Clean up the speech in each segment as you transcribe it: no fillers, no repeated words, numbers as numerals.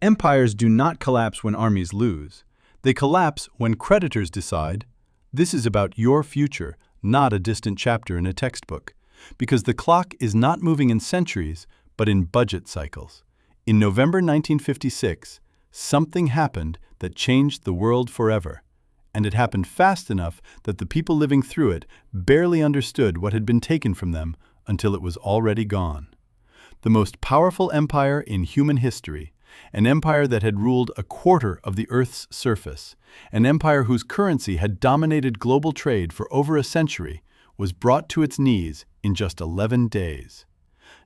Empires do not collapse when armies lose. They collapse when creditors decide, this is about your future, not a distant chapter in a textbook. Because the clock is not moving in centuries, but in budget cycles. In November 1956, something happened that changed the world forever. And it happened fast enough that the people living through it barely understood what had been taken from them until it was already gone. The most powerful empire in human history, an empire that had ruled a quarter of the Earth's surface, an empire whose currency had dominated global trade for over a century, was brought to its knees in just 11 days.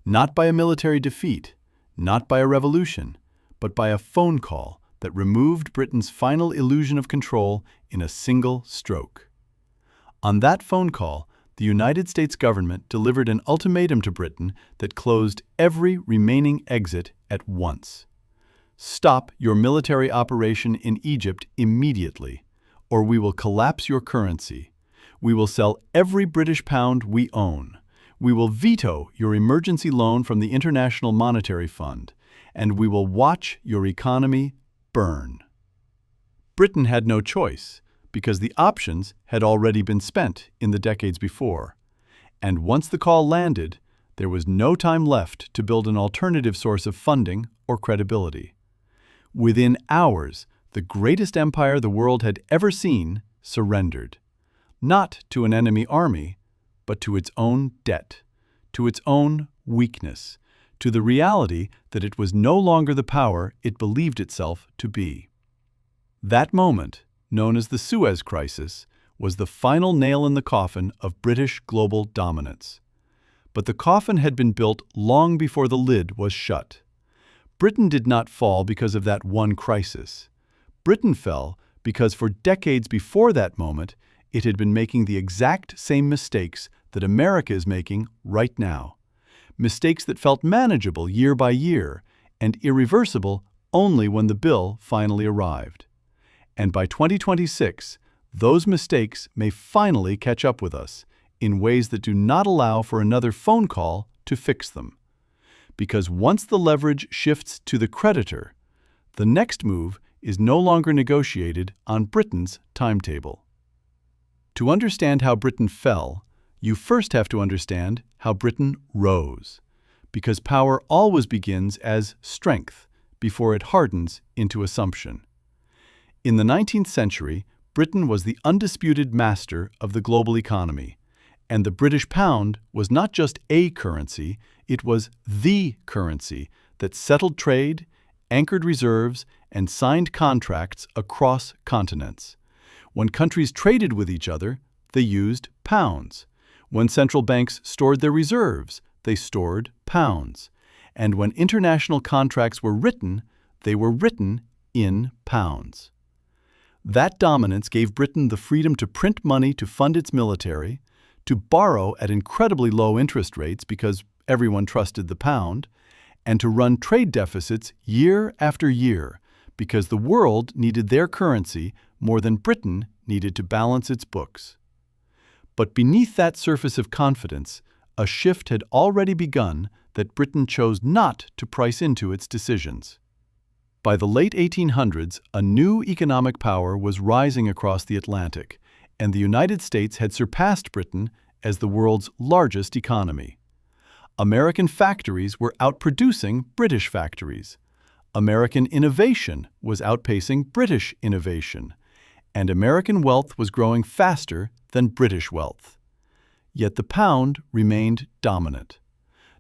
Not by a military defeat, not by a revolution, but by a phone call that removed Britain's final illusion of control in a single stroke. On that phone call, the United States government delivered an ultimatum to Britain that closed every remaining exit at once. Stop your military operation in Egypt immediately, or we will collapse your currency. We will sell every British pound we own. We will veto your emergency loan from the International Monetary Fund, and we will watch your economy burn. Britain had no choice, because the options had already been spent in the decades before. And once the call landed, there was no time left to build an alternative source of funding or credibility. Within hours, the greatest empire the world had ever seen surrendered. Not to an enemy army, but to its own debt, to its own weakness, to the reality that it was no longer the power it believed itself to be. That moment, known as the Suez Crisis, was the final nail in the coffin of British global dominance. But the coffin had been built long before the lid was shut. Britain did not fall because of that one crisis. Britain fell because for decades before that moment, it had been making the exact same mistakes that America is making right now. Mistakes that felt manageable year by year and irreversible only when the bill finally arrived. And by 2026, those mistakes may finally catch up with us in ways that do not allow for another phone call to fix them. Because once the leverage shifts to the creditor, the next move is no longer negotiated on Britain's timetable. To understand how Britain fell, you first have to understand how Britain rose, because power always begins as strength before it hardens into assumption. In the 19th century, Britain was the undisputed master of the global economy, and the British pound was not just a currency, it was the currency that settled trade, anchored reserves, and signed contracts across continents. When countries traded with each other, they used pounds. When central banks stored their reserves, they stored pounds. And when international contracts were written, they were written in pounds. That dominance gave Britain the freedom to print money to fund its military, to borrow at incredibly low interest rates because everyone trusted the pound, and to run trade deficits year after year because the world needed their currency more than Britain needed to balance its books. But beneath that surface of confidence, a shift had already begun that Britain chose not to price into its decisions. By the late 1800s, a new economic power was rising across the Atlantic, and the United States had surpassed Britain as the world's largest economy. American factories were outproducing British factories. American innovation was outpacing British innovation, and American wealth was growing faster than British wealth. Yet the pound remained dominant.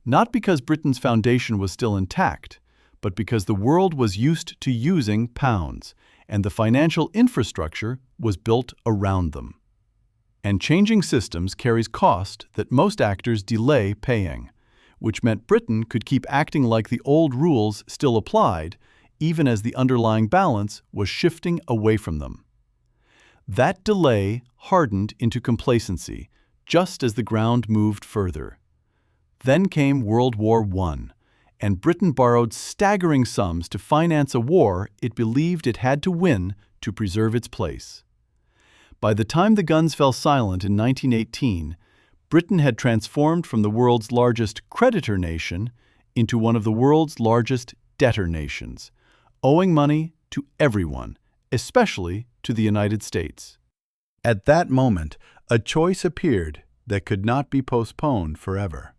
Not because Britain's foundation was still intact, but because the world was used to using pounds, and the financial infrastructure was built around them. And changing systems carries cost that most actors delay paying, which meant Britain could keep acting like the old rules still applied, even as the underlying balance was shifting away from them. That delay hardened into complacency, just as the ground moved further. Then came World War I, and Britain borrowed staggering sums to finance a war it believed it had to win to preserve its place. By the time the guns fell silent in 1918, Britain had transformed from the world's largest creditor nation into one of the world's largest debtor nations, owing money to everyone, especially to the United States. At that moment, a choice appeared that could not be postponed forever.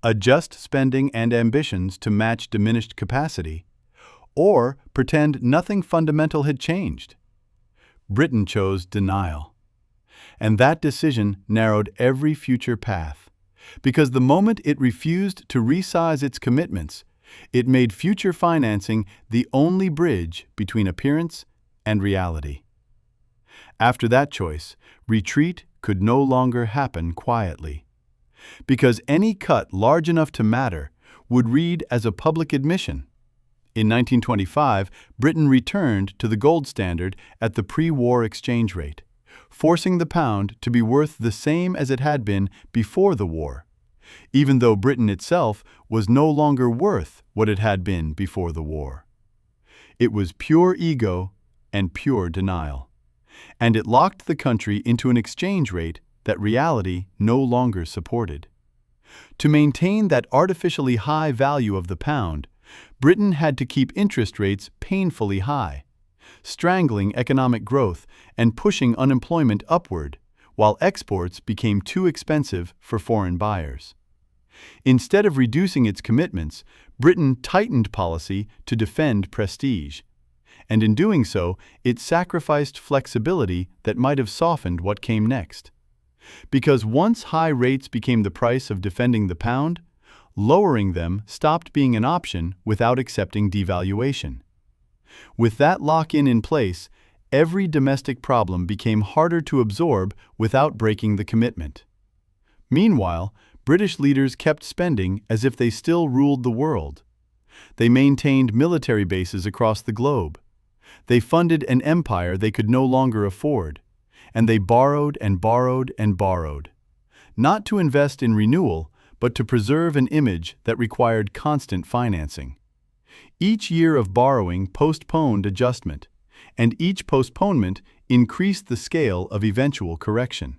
Adjust spending and ambitions to match diminished capacity, or pretend nothing fundamental had changed. Britain chose denial. And that decision narrowed every future path, because the moment it refused to resize its commitments, it made future financing the only bridge between appearance and reality. After that choice, retreat could no longer happen quietly, because any cut large enough to matter would read as a public admission. In 1925, Britain returned to the gold standard at the pre-war exchange rate, forcing the pound to be worth the same as it had been before the war, even though Britain itself was no longer worth what it had been before the war. It was pure ego and pure denial, and it locked the country into an exchange rate that reality no longer supported. To maintain that artificially high value of the pound, Britain had to keep interest rates painfully high, strangling economic growth and pushing unemployment upward, while exports became too expensive for foreign buyers. Instead of reducing its commitments, Britain tightened policy to defend prestige, and in doing so, it sacrificed flexibility that might have softened what came next. Because once high rates became the price of defending the pound, lowering them stopped being an option without accepting devaluation. With that lock-in in place, every domestic problem became harder to absorb without breaking the commitment. Meanwhile, British leaders kept spending as if they still ruled the world. They maintained military bases across the globe. They funded an empire they could no longer afford, and they borrowed and borrowed and borrowed, not to invest in renewal, but to preserve an image that required constant financing. Each year of borrowing postponed adjustment, and each postponement increased the scale of eventual correction.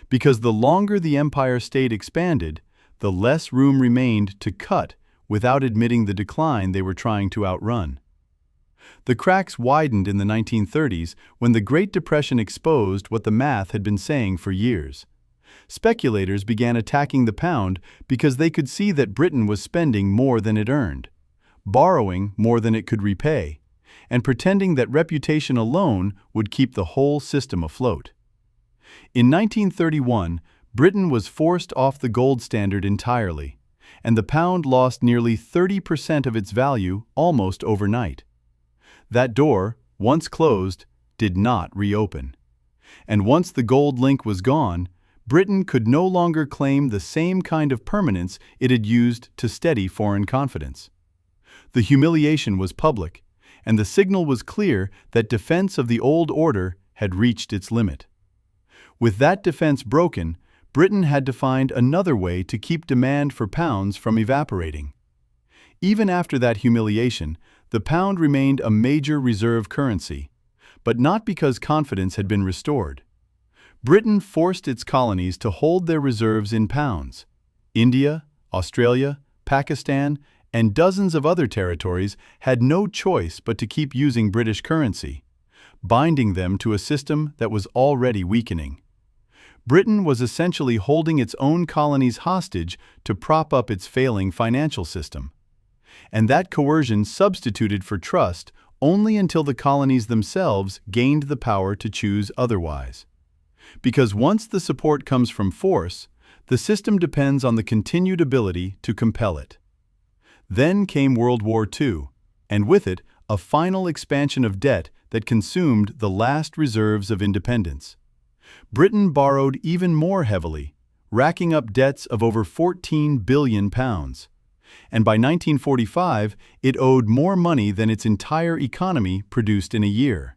Because the longer the empire stayed expanded, the less room remained to cut without admitting the decline they were trying to outrun. The cracks widened in the 1930s when the Great Depression exposed what the math had been saying for years. Speculators began attacking the pound because they could see that Britain was spending more than it earned, borrowing more than it could repay, and pretending that reputation alone would keep the whole system afloat. In 1931, Britain was forced off the gold standard entirely, and the pound lost nearly 30% of its value almost overnight. That door, once closed, did not reopen. And once the gold link was gone, Britain could no longer claim the same kind of permanence it had used to steady foreign confidence. The humiliation was public, and the signal was clear that defense of the old order had reached its limit. With that defense broken, Britain had to find another way to keep demand for pounds from evaporating. Even after that humiliation, the pound remained a major reserve currency, but not because confidence had been restored. Britain forced its colonies to hold their reserves in pounds. India, Australia, Pakistan, and dozens of other territories had no choice but to keep using British currency, binding them to a system that was already weakening. Britain was essentially holding its own colonies hostage to prop up its failing financial system. And that coercion substituted for trust only until the colonies themselves gained the power to choose otherwise. Because once the support comes from force, the system depends on the continued ability to compel it. Then came World War II, and with it, a final expansion of debt that consumed the last reserves of independence. Britain borrowed even more heavily, racking up debts of over £14 billion. And by 1945, it owed more money than its entire economy produced in a year.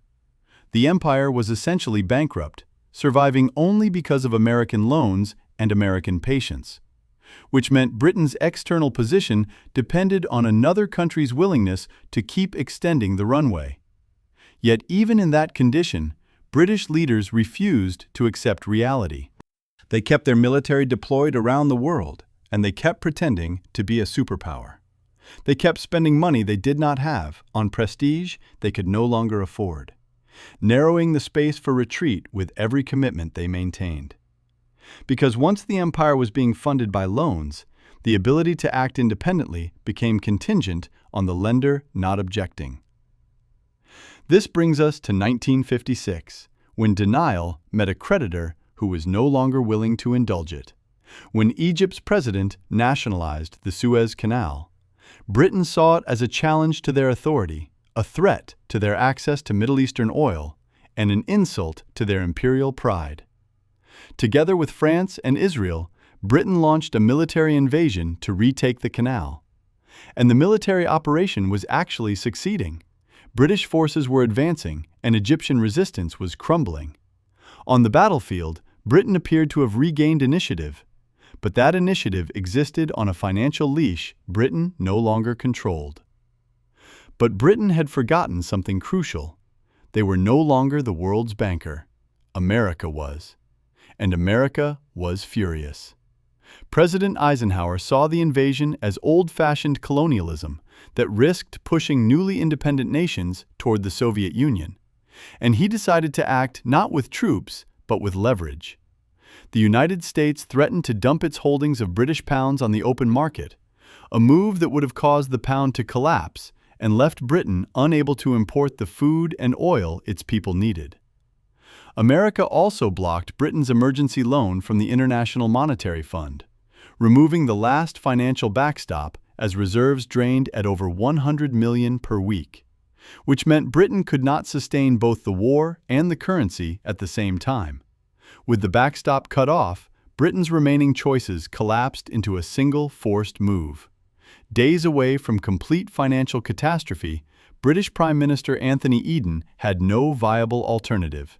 The empire was essentially bankrupt, surviving only because of American loans and American patience, which meant Britain's external position depended on another country's willingness to keep extending the runway. Yet even in that condition, British leaders refused to accept reality. They kept their military deployed around the world, and they kept pretending to be a superpower. They kept spending money they did not have on prestige they could no longer afford, narrowing the space for retreat with every commitment they maintained. Because once the empire was being funded by loans, the ability to act independently became contingent on the lender not objecting. This brings us to 1956, when denial met a creditor who was no longer willing to indulge it. When Egypt's president nationalized the Suez Canal, Britain saw it as a challenge to their authority, a threat to their access to Middle Eastern oil, and an insult to their imperial pride. Together with France and Israel, Britain launched a military invasion to retake the canal. And the military operation was actually succeeding. British forces were advancing, and Egyptian resistance was crumbling. On the battlefield, Britain appeared to have regained initiative. But that initiative existed on a financial leash Britain no longer controlled. But Britain had forgotten something crucial. They were no longer the world's banker. America was. And America was furious. President Eisenhower saw the invasion as old-fashioned colonialism that risked pushing newly independent nations toward the Soviet Union. And he decided to act not with troops, but with leverage. The United States threatened to dump its holdings of British pounds on the open market, a move that would have caused the pound to collapse and left Britain unable to import the food and oil its people needed. America also blocked Britain's emergency loan from the International Monetary Fund, removing the last financial backstop as reserves drained at over $100 million per week, which meant Britain could not sustain both the war and the currency at the same time. With the backstop cut off, Britain's remaining choices collapsed into a single forced move. Days away from complete financial catastrophe, British Prime Minister Anthony Eden had no viable alternative.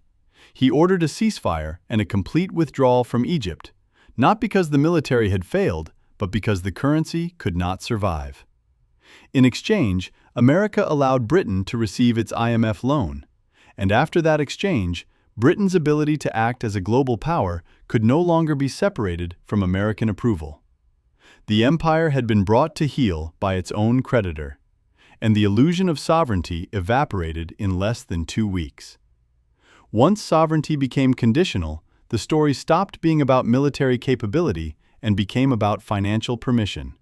He ordered a ceasefire and a complete withdrawal from Egypt, not because the military had failed, but because the currency could not survive. In exchange, America allowed Britain to receive its IMF loan, and after that exchange, Britain's ability to act as a global power could no longer be separated from American approval. The empire had been brought to heel by its own creditor, and the illusion of sovereignty evaporated in less than 2 weeks. Once sovereignty became conditional, the story stopped being about military capability and became about financial permission.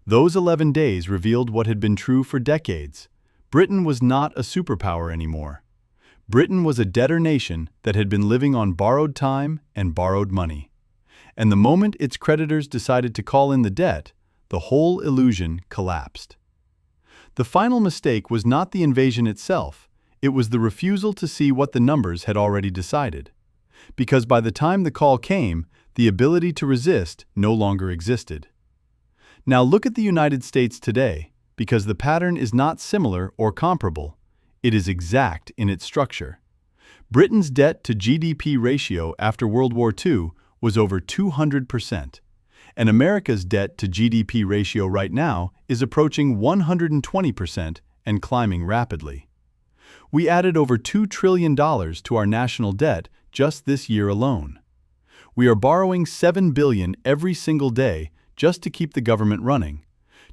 Those 11 days revealed what had been true for decades. Britain was not a superpower anymore. Britain was a debtor nation that had been living on borrowed time and borrowed money. And the moment its creditors decided to call in the debt, the whole illusion collapsed. The final mistake was not the invasion itself, it was the refusal to see what the numbers had already decided. Because by the time the call came, the ability to resist no longer existed. Now look at the United States today, because the pattern is not similar or comparable. It is exact in its structure. Britain's debt to GDP ratio after World War II was over 200%, and America's debt to GDP ratio right now is approaching 120% and climbing rapidly. We added over $2 trillion to our national debt just this year alone. We are borrowing $7 billion every single day just to keep the government running,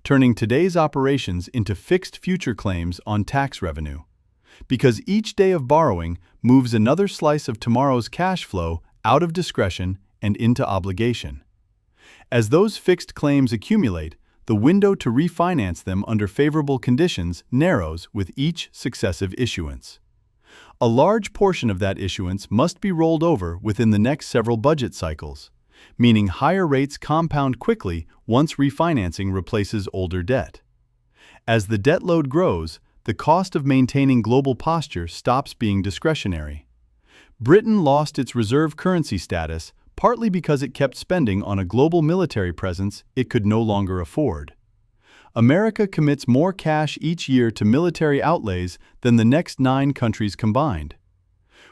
turning today's operations into fixed future claims on tax revenue. Because each day of borrowing moves another slice of tomorrow's cash flow out of discretion and into obligation. As those fixed claims accumulate, the window to refinance them under favorable conditions narrows with each successive issuance. A large portion of that issuance must be rolled over within the next several budget cycles, meaning higher rates compound quickly once refinancing replaces older debt. As the debt load grows, the cost of maintaining global posture stops being discretionary. Britain lost its reserve currency status partly because it kept spending on a global military presence it could no longer afford. America commits more cash each year to military outlays than the next 9 countries combined.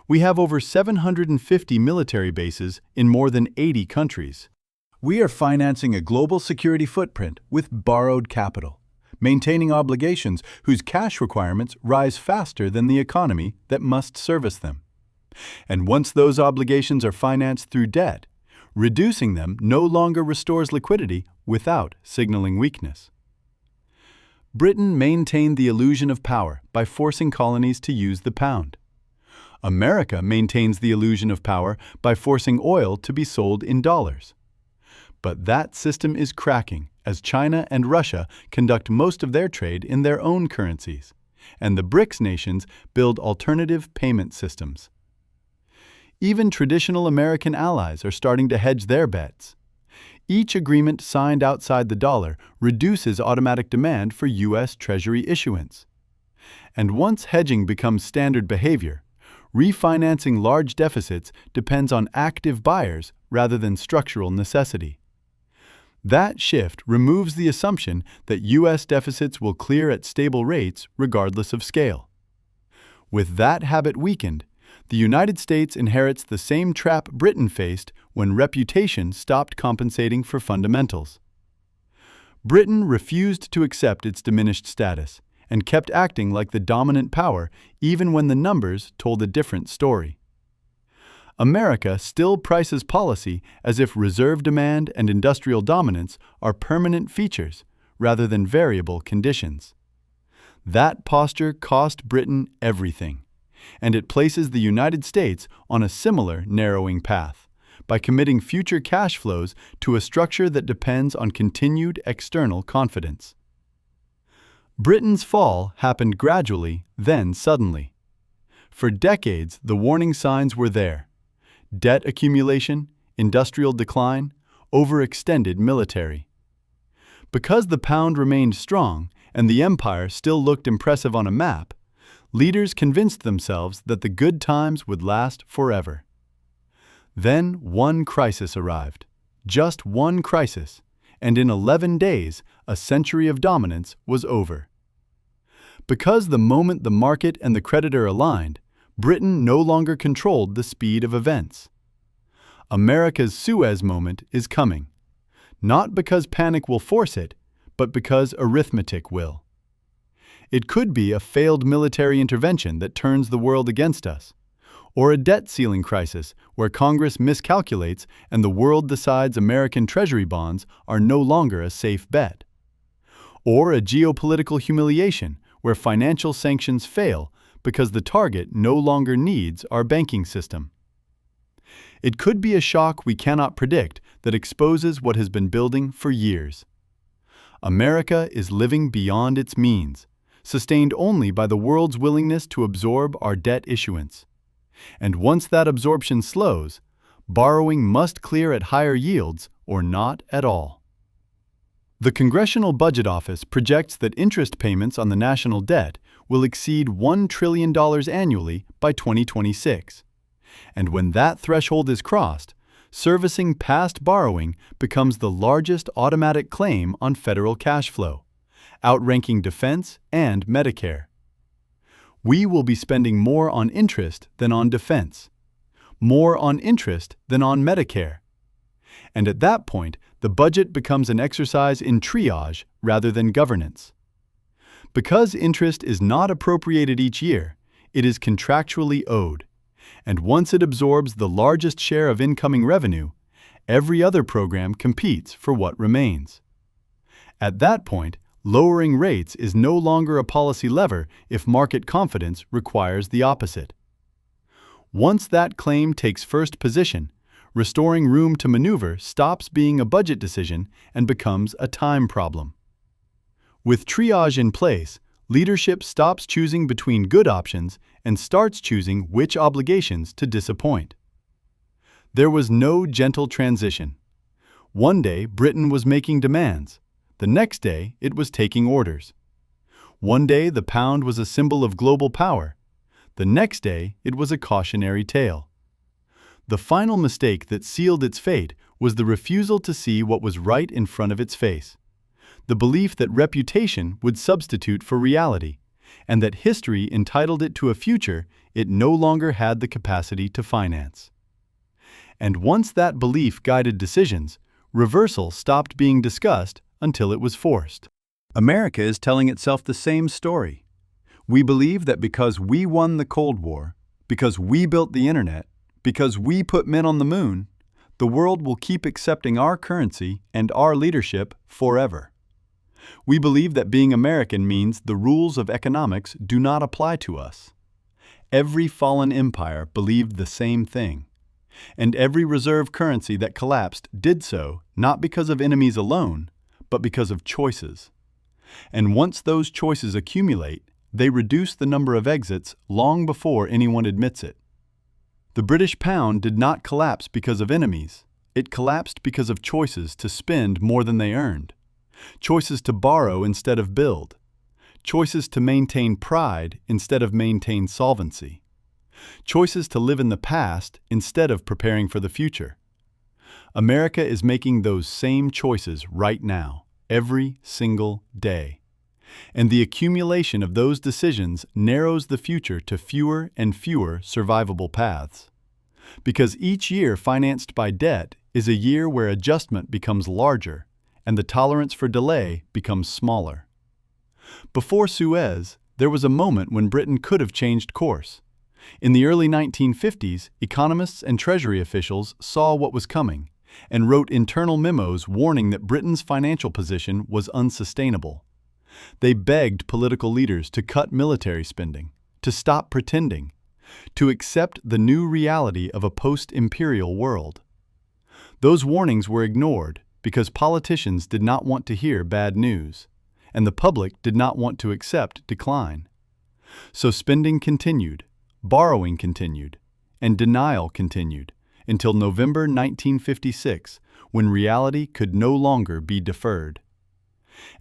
We have over 750 military bases in more than 80 countries. We are financing a global security footprint with borrowed capital, maintaining obligations whose cash requirements rise faster than the economy that must service them. And once those obligations are financed through debt, reducing them no longer restores liquidity without signaling weakness. Britain maintained the illusion of power by forcing colonies to use the pound. America maintains the illusion of power by forcing oil to be sold in dollars. But that system is cracking as China and Russia conduct most of their trade in their own currencies, and the BRICS nations build alternative payment systems. Even traditional American allies are starting to hedge their bets. Each agreement signed outside the dollar reduces automatic demand for U.S. Treasury issuance. And once hedging becomes standard behavior, refinancing large deficits depends on active buyers rather than structural necessity. That shift removes the assumption that U.S. deficits will clear at stable rates regardless of scale. With that habit weakened, the United States inherits the same trap Britain faced when reputation stopped compensating for fundamentals. Britain refused to accept its diminished status and kept acting like the dominant power even when the numbers told a different story. America still prices policy as if reserve demand and industrial dominance are permanent features rather than variable conditions. That posture cost Britain everything, and it places the United States on a similar narrowing path by committing future cash flows to a structure that depends on continued external confidence. Britain's fall happened gradually, then suddenly. For decades, the warning signs were there: debt accumulation, industrial decline, overextended military. Because the pound remained strong and the empire still looked impressive on a map, leaders convinced themselves that the good times would last forever. Then one crisis arrived, just one crisis, and in 11 days, a century of dominance was over. Because the moment the market and the creditor aligned, Britain no longer controlled the speed of events. America's Suez moment is coming, not because panic will force it, but because arithmetic will. It could be a failed military intervention that turns the world against us, or a debt ceiling crisis where Congress miscalculates and the world decides American Treasury bonds are no longer a safe bet, or a geopolitical humiliation where financial sanctions fail because the target no longer needs our banking system. It could be a shock we cannot predict that exposes what has been building for years. America is living beyond its means, sustained only by the world's willingness to absorb our debt issuance. And once that absorption slows, borrowing must clear at higher yields or not at all. The Congressional Budget Office projects that interest payments on the national debt will exceed $1 trillion annually by 2026. And when that threshold is crossed, servicing past borrowing becomes the largest automatic claim on federal cash flow, outranking defense and Medicare. We will be spending more on interest than on defense, more on interest than on Medicare. And at that point, the budget becomes an exercise in triage rather than governance. Because interest is not appropriated each year, it is contractually owed. And once it absorbs the largest share of incoming revenue, every other program competes for what remains. At that point, lowering rates is no longer a policy lever if market confidence requires the opposite. Once that claim takes first position, restoring room to maneuver stops being a budget decision and becomes a time problem. With triage in place, leadership stops choosing between good options and starts choosing which obligations to disappoint. There was no gentle transition. One day, Britain was making demands. The next day, it was taking orders. One day, the pound was a symbol of global power. The next day, it was a cautionary tale. The final mistake that sealed its fate was the refusal to see what was right in front of its face. The belief that reputation would substitute for reality, and that history entitled it to a future it no longer had the capacity to finance. And once that belief guided decisions, reversal stopped being discussed until it was forced. America is telling itself the same story. We believe that because we won the Cold War, because we built the internet, because we put men on the moon, the world will keep accepting our currency and our leadership forever. We believe that being American means the rules of economics do not apply to us. Every fallen empire believed the same thing, and every reserve currency that collapsed did so not because of enemies alone, but because of choices. And once those choices accumulate, they reduce the number of exits long before anyone admits it. The British pound did not collapse because of enemies. It collapsed because of choices to spend more than they earned, choices to borrow instead of build, choices to maintain pride instead of maintain solvency, choices to live in the past instead of preparing for the future. America is making those same choices right now, every single day. And the accumulation of those decisions narrows the future to fewer and fewer survivable paths. Because each year financed by debt is a year where adjustment becomes larger and the tolerance for delay becomes smaller. Before Suez, there was a moment when Britain could have changed course. In the early 1950s, economists and Treasury officials saw what was coming and wrote internal memos warning that Britain's financial position was unsustainable. They begged political leaders to cut military spending, to stop pretending, to accept the new reality of a post-imperial world. Those warnings were ignored because politicians did not want to hear bad news, and the public did not want to accept decline. So spending continued, borrowing continued, and denial continued until November 1956, when reality could no longer be deferred.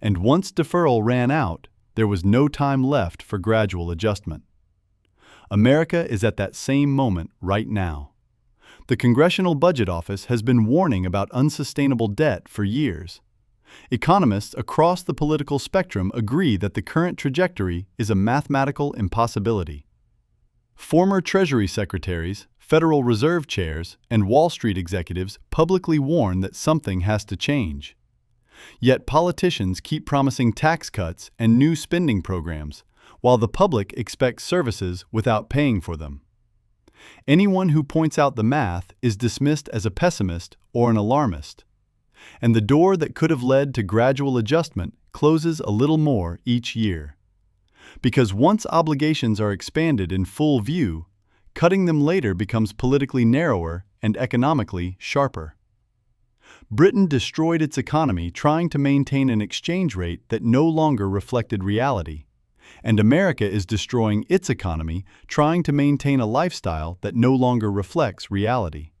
And once deferral ran out, there was no time left for gradual adjustment. America is at that same moment right now. The Congressional Budget Office has been warning about unsustainable debt for years. Economists across the political spectrum agree that the current trajectory is a mathematical impossibility. Former Treasury secretaries, Federal Reserve chairs, and Wall Street executives publicly warn that something has to change. Yet politicians keep promising tax cuts and new spending programs, while the public expects services without paying for them. Anyone who points out the math is dismissed as a pessimist or an alarmist. And the door that could have led to gradual adjustment closes a little more each year. Because once obligations are expanded in full view, cutting them later becomes politically narrower and economically sharper. Britain destroyed its economy trying to maintain an exchange rate that no longer reflected reality, and America is destroying its economy trying to maintain a lifestyle that no longer reflects reality.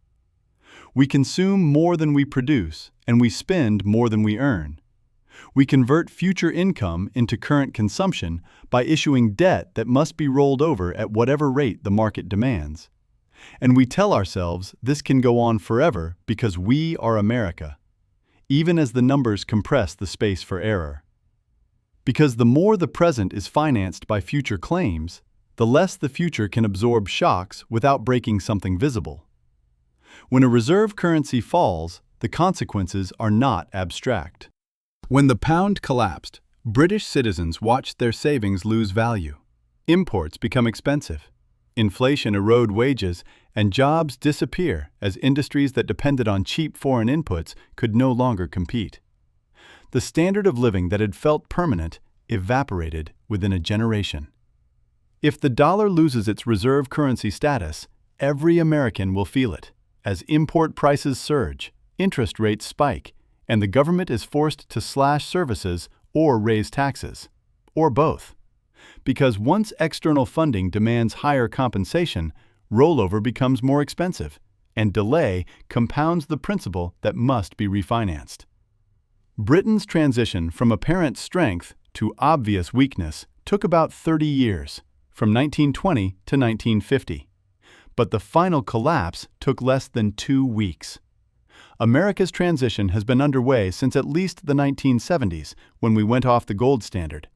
We consume more than we produce, and we spend more than we earn. We convert future income into current consumption by issuing debt that must be rolled over at whatever rate the market demands. And we tell ourselves this can go on forever because we are America, even as the numbers compress the space for error. Because the more the present is financed by future claims, the less the future can absorb shocks without breaking something visible. When a reserve currency falls, the consequences are not abstract. When the pound collapsed, British citizens watched their savings lose value. Imports become expensive. Inflation erode wages, and jobs disappear as industries that depended on cheap foreign inputs could no longer compete. The standard of living that had felt permanent evaporated within a generation. If the dollar loses its reserve currency status, every American will feel it, as import prices surge, interest rates spike, and the government is forced to slash services or raise taxes, or both. Because once external funding demands higher compensation, rollover becomes more expensive, and delay compounds the principle that must be refinanced. Britain's transition from apparent strength to obvious weakness took about 30 years, from 1920 to 1950. But the final collapse took less than 2 weeks. America's transition has been underway since at least the 1970s, when we went off the gold standard,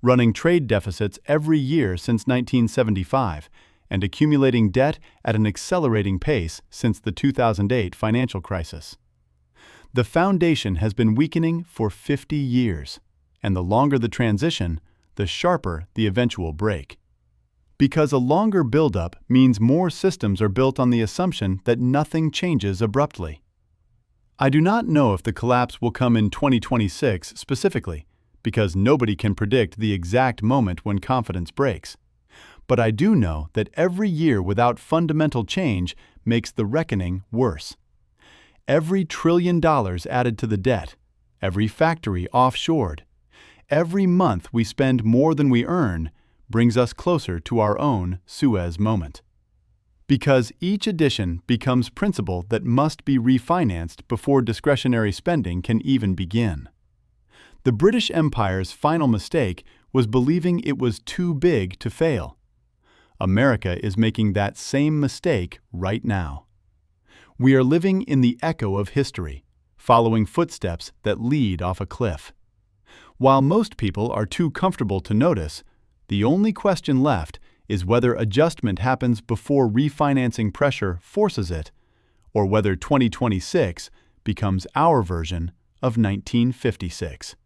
running trade deficits every year since 1975, and accumulating debt at an accelerating pace since the 2008 financial crisis. The foundation has been weakening for 50 years, and the longer the transition, the sharper the eventual break. Because a longer buildup means more systems are built on the assumption that nothing changes abruptly. I do not know if the collapse will come in 2026 specifically, because nobody can predict the exact moment when confidence breaks. But I do know that every year without fundamental change makes the reckoning worse. Every $1 trillion added to the debt, every factory offshored, every month we spend more than we earn brings us closer to our own Suez moment. Because each addition becomes principal that must be refinanced before discretionary spending can even begin. The British Empire's final mistake was believing it was too big to fail. America is making that same mistake right now. We are living in the echo of history, following footsteps that lead off a cliff. While most people are too comfortable to notice, the only question left is whether adjustment happens before refinancing pressure forces it, or whether 2026 becomes our version of 1956.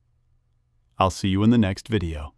I'll see you in the next video.